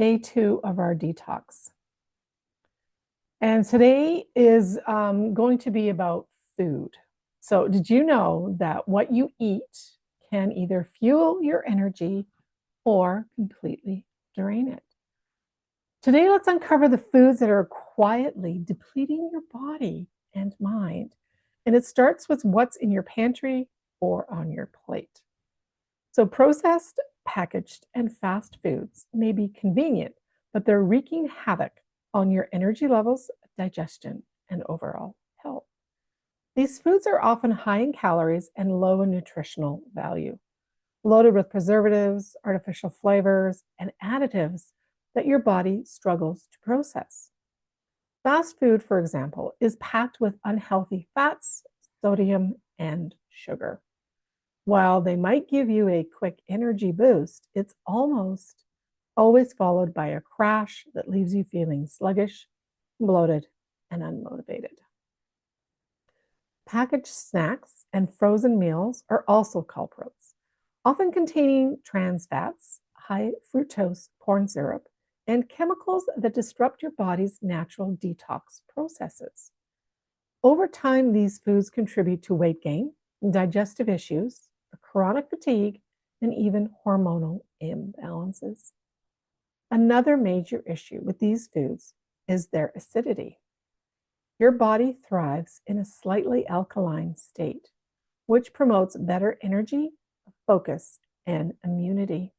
day 2 of our detox. And today is going to be about food. So, did you know that what you eat can either fuel your energy or completely drain it? Today, let's uncover the foods that are quietly depleting your body and mind. And it starts with what's in your pantry or on your plate. So, processed, packaged, and fast foods may be convenient, but they're wreaking havoc on your energy levels, digestion, and overall health. These foods are often high in calories and low in nutritional value, loaded with preservatives, artificial flavors, and additives that your body struggles to process. Fast food, for example, is packed with unhealthy fats, sodium, and sugar. While they might give you a quick energy boost, it's almost always followed by a crash that leaves you feeling sluggish, bloated, and unmotivated. Packaged snacks and frozen meals are also culprits, often containing trans fats, high fructose corn syrup, and chemicals that disrupt your body's natural detox processes. Over time, these foods contribute to weight gain, digestive issues, chronic fatigue, and even hormonal imbalances. Another major issue with these foods is their acidity. Your body thrives in a slightly alkaline state, which promotes better energy, focus, and immunity.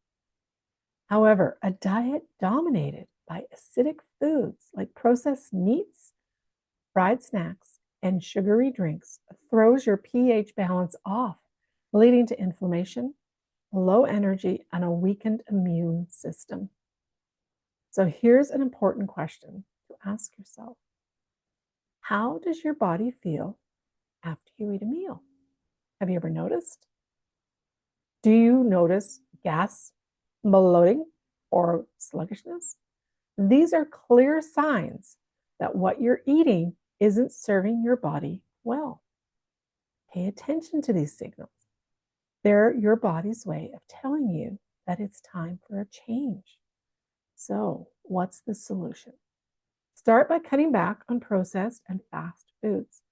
However, a diet dominated by acidic foods like processed meats, fried snacks, and sugary drinks throws your pH balance off, leading to inflammation, low energy, and a weakened immune system. So here's an important question to ask yourself. How does your body feel after you eat a meal? Have you ever noticed? Do you notice gas, bloating, or sluggishness? These are clear signs that what you're eating isn't serving your body well. Pay attention to these signals. They're your body's way of telling you that it's time for a change. So, what's the solution? Start by cutting back on processed and fast foods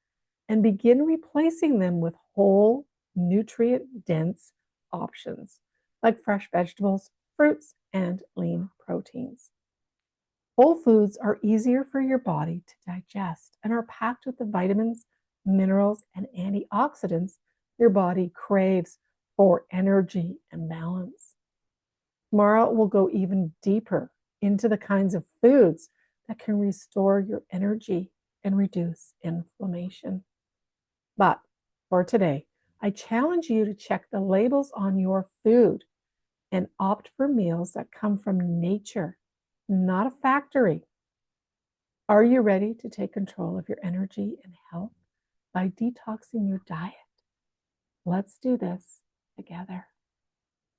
and begin replacing them with whole, nutrient-dense options like fresh vegetables, fruits, and lean proteins. Whole foods are easier for your body to digest and are packed with the vitamins, minerals, and antioxidants your body craves for energy and balance. Tomorrow, we'll go even deeper into the kinds of foods that can restore your energy and reduce inflammation. But for today, I challenge you to check the labels on your food and opt for meals that come from nature, not a factory. Are you ready to take control of your energy and health by detoxing your diet? Let's do this together.